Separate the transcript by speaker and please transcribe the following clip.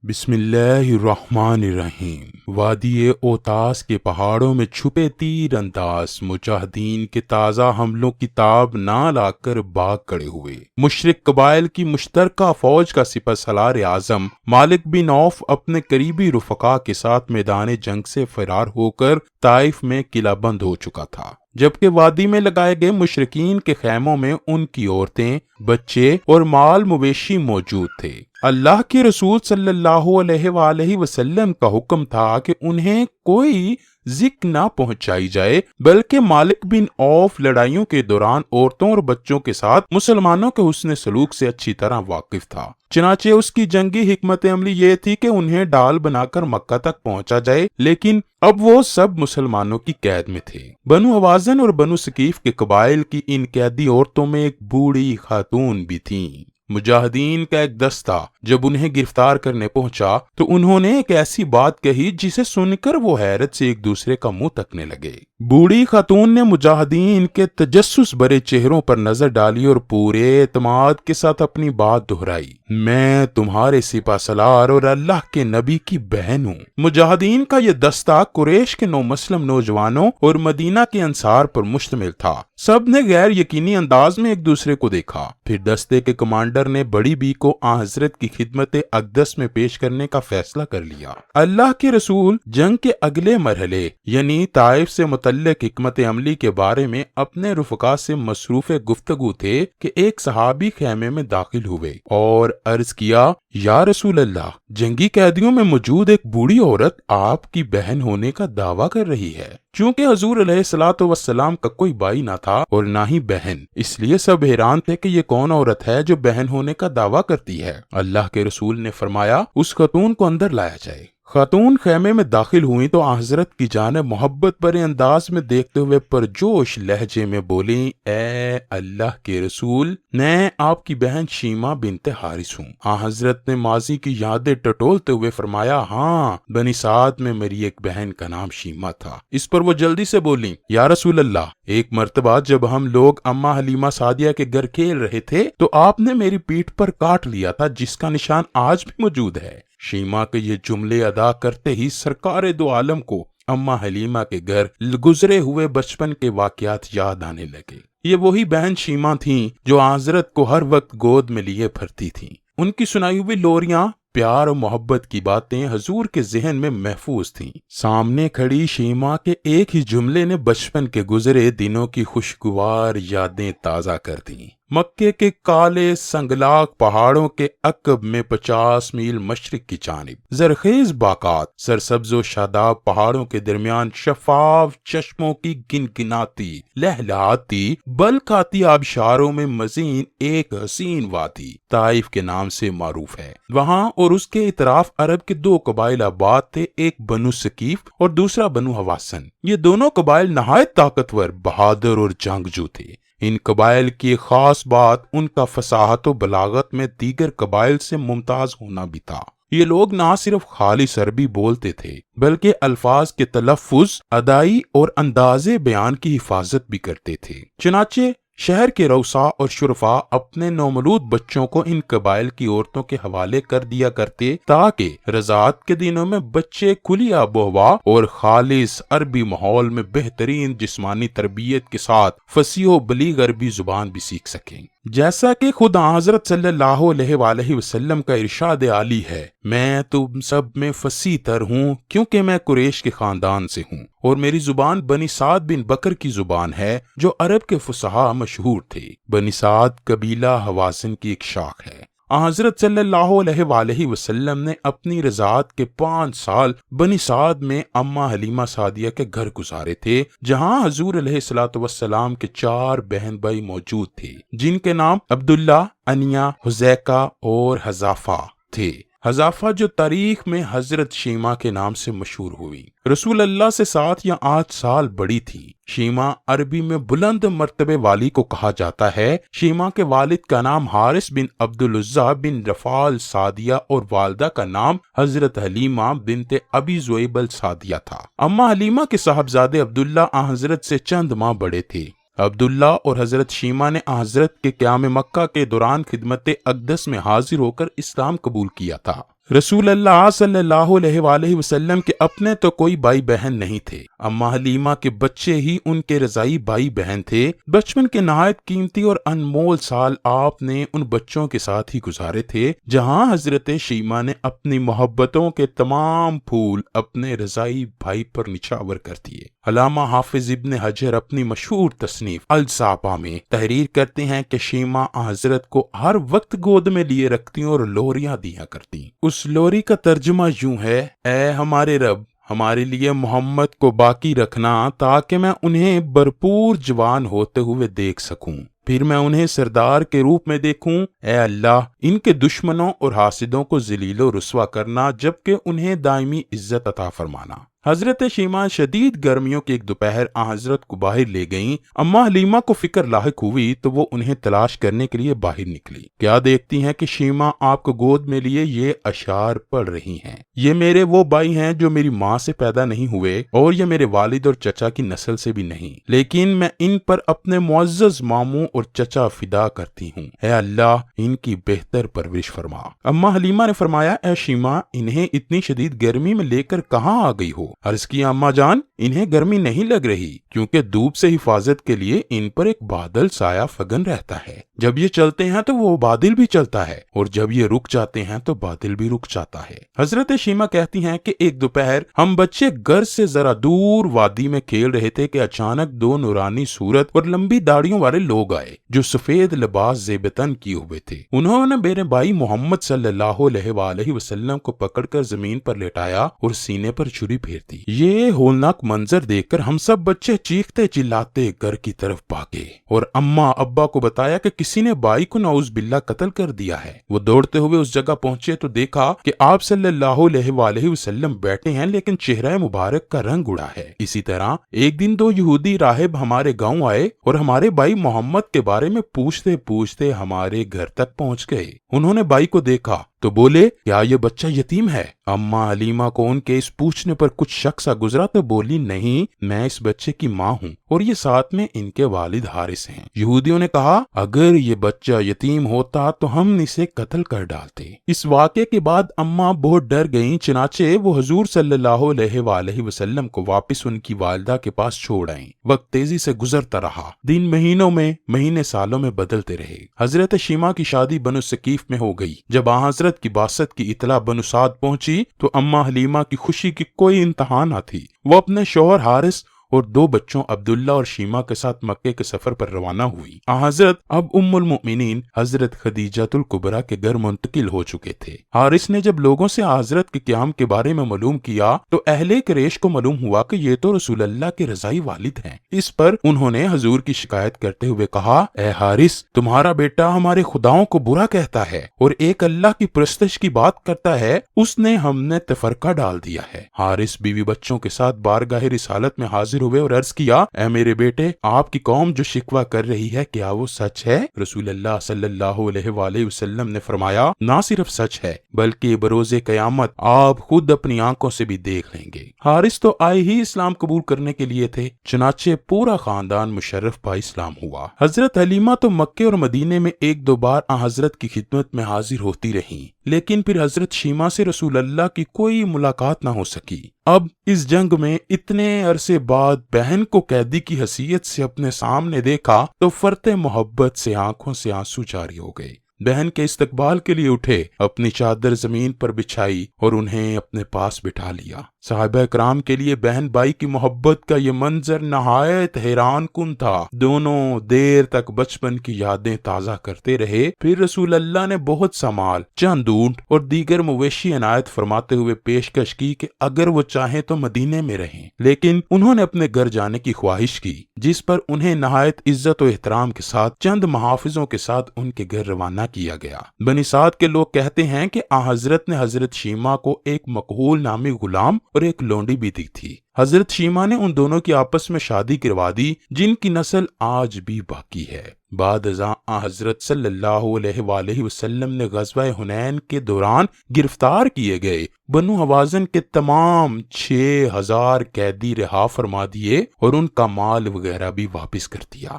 Speaker 1: بسم اللہ الرحمن الرحیم۔ وادی اوتاس کے پہاڑوں میں چھپے تیر انداز مجاہدین کے تازہ حملوں کی تاب نہ لا کر بھاگ کھڑے ہوئے۔ مشرک قبائل کی مشترکہ فوج کا سپہ سالار اعظم مالک بن عوف اپنے قریبی رفقا کے ساتھ میدان جنگ سے فرار ہو کر طائف میں قلعہ بند ہو چکا تھا، جبکہ وادی میں لگائے گئے مشرکین کے خیموں میں ان کی عورتیں، بچے اور مال مویشی موجود تھے۔ اللہ کے رسول صلی اللہ علیہ وآلہ وسلم کا حکم تھا کہ انہیں کوئی ذکر نہ پہنچائی جائے، بلکہ مالک بن عوف لڑائیوں کے دوران عورتوں اور بچوں کے ساتھ مسلمانوں کے حسن سلوک سے اچھی طرح واقف تھا۔ چنانچہ اس کی جنگی حکمت عملی یہ تھی کہ انہیں ڈال بنا کر مکہ تک پہنچا جائے، لیکن اب وہ سب مسلمانوں کی قید میں تھے۔ بنو حوازن اور بنو ثقیف کے قبائل کی ان قیدی عورتوں میں ایک بوڑھی خاتون بھی تھیں۔ مجاہدین کا ایک دستہ جب انہیں گرفتار کرنے پہنچا تو انہوں نے ایک ایسی بات کہی جسے سن کر وہ حیرت سے ایک دوسرے کا منہ تکنے لگے۔ بوڑھی خاتون نے مجاہدین کے تجسس بھرے چہروں پر نظر ڈالی اور پورے اعتماد کے ساتھ اپنی بات دہرائی، میں تمہارے سپہ سالار اور اللہ کے نبی کی بہن ہوں۔ مجاہدین کا یہ دستہ قریش کے نو مسلم نوجوانوں اور مدینہ کے انصار پر مشتمل تھا۔ سب نے غیر یقینی انداز میں ایک دوسرے کو دیکھا۔ پھر دستے کے کمانڈر نے بڑی بی کو آن حضرت کی خدمت اقدس میں پیش کرنے کا فیصلہ کر لیا۔ اللہ کے رسول جنگ کے اگلے مرحلے یعنی طائف سے متعلق حکمت عملی کے بارے میں اپنے رفقا سے مصروف گفتگو تھے کہ ایک صحابی خیمے میں داخل ہوئے اور عرض کیا، یا رسول اللہ، جنگی قیدیوں میں موجود ایک بوڑھی عورت آپ کی بہن ہونے کا دعویٰ کر رہی ہے۔ چونکہ حضور علیہ الصلوۃ والسلام کا کوئی بھائی نہ تھا اور نہ ہی بہن، اس لیے سب حیران تھے کہ یہ کون عورت ہے جو بہن ہونے کا دعویٰ کرتی ہے۔ اللہ کے رسول نے فرمایا، اس خاتون کو اندر لایا جائے۔ خاتون خیمے میں داخل ہوئی تو حضرت کی جانب محبت بھرے انداز میں دیکھتے ہوئے پرجوش لہجے میں بولیں، اے اللہ کے رسول، میں آپ کی بہن شیمہ بنت حارث ہوں۔ حضرت نے ماضی کی یادیں ٹٹولتے ہوئے فرمایا، ہاں، بنی سعد میں میری ایک بہن کا نام شیمہ تھا۔ اس پر وہ جلدی سے بولیں، یا رسول اللہ، ایک مرتبہ جب ہم لوگ اماں حلیمہ سعدیہ کے گھر کھیل رہے تھے تو آپ نے میری پیٹھ پر کاٹ لیا تھا، جس کا نشان آج بھی موجود ہے۔ شیمہ کے یہ جملے ادا کرتے ہی سرکار دو عالم کو اماں حلیمہ کے گھر گزرے ہوئے بچپن کے واقعات یاد آنے لگے۔ یہ وہی بہن شیمہ تھیں جو حضرت کو ہر وقت گود میں لیے پھرتی تھیں۔ ان کی سنائی ہوئی لوریاں، پیار و محبت کی باتیں حضور کے ذہن میں محفوظ تھیں۔ سامنے کھڑی شیمہ کے ایک ہی جملے نے بچپن کے گزرے دنوں کی خوشگوار یادیں تازہ کر دیں۔ مکے کے کالے سنگلاق پہاڑوں کے عقب میں 50 میل مشرق کی جانب زرخیز باغات، سرسبز و شاداب پہاڑوں کے درمیان شفاف چشموں کی گنگناتی لہلہاتی بلکاتی آبشاروں میں مزین ایک حسین وادی طائف کے نام سے معروف ہے۔ وہاں اور اس کے اطراف عرب کے دو قبائل آباد تھے، ایک بنو ثقیف اور دوسرا بنو حوازن۔ یہ دونوں قبائل نہایت طاقتور، بہادر اور جنگجو تھے۔ ان قبائل کی خاص بات ان کا فصاحت و بلاغت میں دیگر قبائل سے ممتاز ہونا بھی تھا۔ یہ لوگ نہ صرف خالص عربی بولتے تھے بلکہ الفاظ کے تلفظ، ادائی اور انداز بیان کی حفاظت بھی کرتے تھے۔ چنانچہ شہر کے رؤساء اور شرفاء اپنے نومولود بچوں کو ان قبائل کی عورتوں کے حوالے کر دیا کرتے تاکہ رضاعت کے دنوں میں بچے کھلی آب و ہوا اور خالص عربی ماحول میں بہترین جسمانی تربیت کے ساتھ فصیح و بلیغ عربی زبان بھی سیکھ سکیں۔ جیسا کہ خود حضرت صلی اللہ علیہ وآلہ وسلم کا ارشاد عالی ہے، میں تم سب میں فصیح تر ہوں کیونکہ میں قریش کے خاندان سے ہوں اور میری زبان بنی سعد بن بکر کی زبان ہے جو عرب کے فصحاء مشہور تھے۔ بنی سعد قبیلہ حوازن کی ایک شاخ ہے۔ حضرت صلی اللہ علیہ وآلہ وسلم نے اپنی رضاعت کے 5 سال بنی سعد میں اماں حلیمہ سعدیہ کے گھر گزارے تھے، جہاں حضور علیہ الصلوۃ والسلام کے 4 بہن بھائی موجود تھے، جن کے نام عبداللہ، انیا، حذیکہ اور حذافہ تھے۔ حذافہ جو تاریخ میں حضرت شیمہ کے نام سے مشہور ہوئی، رسول اللہ سے 7 یا 8 سال بڑی تھی۔ شیمہ عربی میں بلند مرتبے والی کو کہا جاتا ہے۔ شیمہ کے والد کا نام حارث بن عبدالعزیٰ بن رفال سعدیہ اور والدہ کا نام حضرت حلیمہ بنت ابی ذؤیب السعدیہ تھا۔ اماں حلیمہ کے صاحبزادے عبداللہ حضرت سے چند ماہ بڑے تھے۔ عبداللہ اور حضرت شیمہ نے حضرت کے قیام مکہ کے دوران خدمت اقدس میں حاضر ہو کر اسلام قبول کیا تھا۔ رسول اللہ صلی اللہ علیہ وآلہ وسلم کے اپنے تو کوئی بھائی بہن نہیں تھے، اما حلیمہ کے بچے ہی ان کے رضائی بھائی بہن تھے۔ بچپن کے نہایت قیمتی اور انمول سال آپ نے ان بچوں کے ساتھ ہی گزارے تھے، جہاں حضرت شیمہ نے اپنی محبتوں کے تمام پھول اپنے رضائی بھائی پر نچھاور کر دیے۔ علامہ حافظ ابن حجر اپنی مشہور تصنیف الصحابہ میں تحریر کرتے ہیں کہ شیمہ حضرت کو ہر وقت گود میں لیے رکھتی اور لوریاں دیا کرتی۔ اس لوری کا ترجمہ یوں ہے: اے ہمارے رب، ہمارے لیے محمد کو باقی رکھنا تاکہ میں انہیں بھرپور جوان ہوتے ہوئے دیکھ سکوں، پھر میں انہیں سردار کے روپ میں دیکھوں۔ اے اللہ، ان کے دشمنوں اور حاسدوں کو ذلیل و رسوا کرنا، جبکہ انہیں دائمی عزت عطا فرمانا۔ حضرت شیمہ شدید گرمیوں کی ایک دوپہر حضرت کو باہر لے گئیں۔ اما حلیمہ کو فکر لاحق ہوئی تو وہ انہیں تلاش کرنے کے لیے باہر نکلی۔ کیا دیکھتی ہیں کہ شیمہ آپ کو گود میں لیے یہ اشعار پڑھ رہی ہیں: یہ میرے وہ بھائی ہیں جو میری ماں سے پیدا نہیں ہوئے، اور یہ میرے والد اور چچا کی نسل سے بھی نہیں، لیکن میں ان پر اپنے معزز ماموں اور چچا فدا کرتی ہوں۔ اے اللہ، ان کی بہتر پرورش فرما۔ اما حلیمہ نے فرمایا: اے شیمہ، انہیں اتنی شدید گرمی میں لے کر کہاں آ گئی ہو؟ عرض کیا: اما جان، انہیں گرمی نہیں لگ رہی، کیونکہ دھوپ سے حفاظت کے لیے ان پر ایک بادل سایہ فگن رہتا ہے۔ جب یہ چلتے ہیں تو وہ بادل بھی چلتا ہے، اور جب یہ رک جاتے ہیں تو بادل بھی رک جاتا ہے۔ حضرت شیمہ کہتی ہیں کہ ایک دوپہر ہم بچے گھر سے ذرا دور وادی میں کھیل رہے تھے کہ اچانک دو نورانی صورت اور لمبی داڑھیوں والے لوگ آئے، جو سفید لباس زیبتن کیے ہوئے تھے۔ انہوں نے میرے بھائی محمد صلی اللہ علیہ وآلہ وسلم کو پکڑ کر زمین پر لٹایا اور سینے پر چھری پھیر دی۔ یہ ہولناک منظر دیکھ کر ہم سب بچے چیختے چلاتے گھر کی طرف بھاگے اور اماں ابا کو بتایا کہ کسی نے بھائی کو نعوذ باللہ قتل کر دیا ہے۔ وہ دوڑتے ہوئے اس جگہ پہنچے تو دیکھا کہ آپ صلی اللہ علیہ وآلہ وسلم بیٹھے ہیں، لیکن چہرہ مبارک کا رنگ اڑا ہے۔ اسی طرح ایک دن دو یہودی راہب ہمارے گاؤں آئے اور ہمارے بھائی محمد کے بارے میں پوچھتے پوچھتے ہمارے گھر تک پہنچ گئے۔ انہوں نے بھائی کو دیکھا تو بولے: کیا یہ بچہ یتیم ہے؟ اما حلیمہ کو ان کے اس پوچھنے پر کچھ شک سا گزرا تو بولی: نہیں، میں اس بچے کی ماں ہوں، اور یہ ساتھ میں ان کے والد حارث ہیں۔ یہودیوں نے کہا: اگر یہ بچہ یتیم ہوتا تو ہم اسے قتل کر ڈالتے۔ اس واقعے کے بعد اماں بہت ڈر گئیں، چنانچہ وہ حضور صلی اللہ علیہ وآلہ وسلم کو واپس ان کی والدہ کے پاس چھوڑ آئیں۔ وقت تیزی سے گزرتا رہا، دن مہینوں میں، مہینے سالوں میں بدلتے رہے۔ حضرت شیمہ کی شادی بنو ثقیف میں ہو گئی۔ جب حضرت کی بعثت کی اطلاع بنو سعد پہنچی تو اما حلیمہ کی خوشی کی کوئی انتہا نہ تھی۔ وہ اپنے شوہر حارث اور دو بچوں عبداللہ اور شیمہ کے ساتھ مکے کے سفر پر روانہ ہوئی۔ حضرت اب ام المؤمنین حضرت خدیجہ الکبریٰ کے گھر منتقل ہو چکے تھے۔ حارث نے جب لوگوں سے حضرت کے قیام کے بارے میں معلوم کیا تو اہل قریش کو معلوم ہوا کہ یہ تو رسول اللہ کے رضائی والد ہیں۔ اس پر انہوں نے حضور کی شکایت کرتے ہوئے کہا: اے حارث، تمہارا بیٹا ہمارے خداؤں کو برا کہتا ہے اور ایک اللہ کی پرستش کی بات کرتا ہے، اس نے ہم نے تفرقہ ڈال دیا ہے۔ حارث بیوی بچوں کے ساتھ بارگاہ رسالت میں حاضر ہوئے اور عرض کیا: اے میرے بیٹے، آپ کی قوم جو شکوہ کر رہی ہے، کیا وہ سچ ہے؟ رسول اللہ صلی اللہ علیہ وآلہ وسلم نے فرمایا: نہ صرف سچ ہے بلکہ بروز قیامت آپ خود اپنی آنکھوں سے بھی دیکھ لیں گے۔ حارث تو آئے ہی اسلام قبول کرنے کے لیے تھے، چنانچہ پورا خاندان مشرف با اسلام ہوا۔ حضرت حلیمہ تو مکے اور مدینے میں ایک دو بار حضرت کی خدمت میں حاضر ہوتی رہیں، لیکن پھر حضرت شیمہ سے رسول اللہ کی کوئی ملاقات نہ ہو سکی۔ اب اس جنگ میں اتنے عرصے بعد بہن کو قیدی کی حیثیت سے اپنے سامنے دیکھا تو فرط محبت سے آنکھوں سے آنسو جاری ہو گئے۔ بہن کے استقبال کے لیے اٹھے، اپنی چادر زمین پر بچھائی اور انہیں اپنے پاس بٹھا لیا۔ صحابہ کرام کے لیے بہن بھائی کی محبت کا یہ منظر نہایت حیران کن تھا۔ دونوں دیر تک بچپن کی یادیں تازہ کرتے رہے۔ پھر رسول اللہ نے بہت سا مال، چند اونٹ اور دیگر مویشی عنایت فرماتے ہوئے پیشکش کی کہ اگر وہ چاہیں تو مدینے میں رہیں، لیکن انہوں نے اپنے گھر جانے کی خواہش کی، جس پر انہیں نہایت عزت و احترام کے ساتھ چند محافظوں کے ساتھ ان کے گھر روانہ کیا گیا۔ بنی سعد کے لوگ کہتے ہیں کہ حضرت نے حضرت شیمہ کو ایک مکحول نامی غلام اور ایک لونڈی بھی دی تھی۔ حضرت شیمہ نے ان دونوں کی آپس میں شادی کروا دی، جن کی نسل آج بھی باقی ہے۔ بعد ازاں حضرت صلی اللہ علیہ وآلہ وسلم نے غزوہ حنین کے دوران گرفتار کیے گئے بنو حوازن کے تمام 6000 قیدی رہا فرما دیے اور ان کا مال وغیرہ بھی واپس کر دیا۔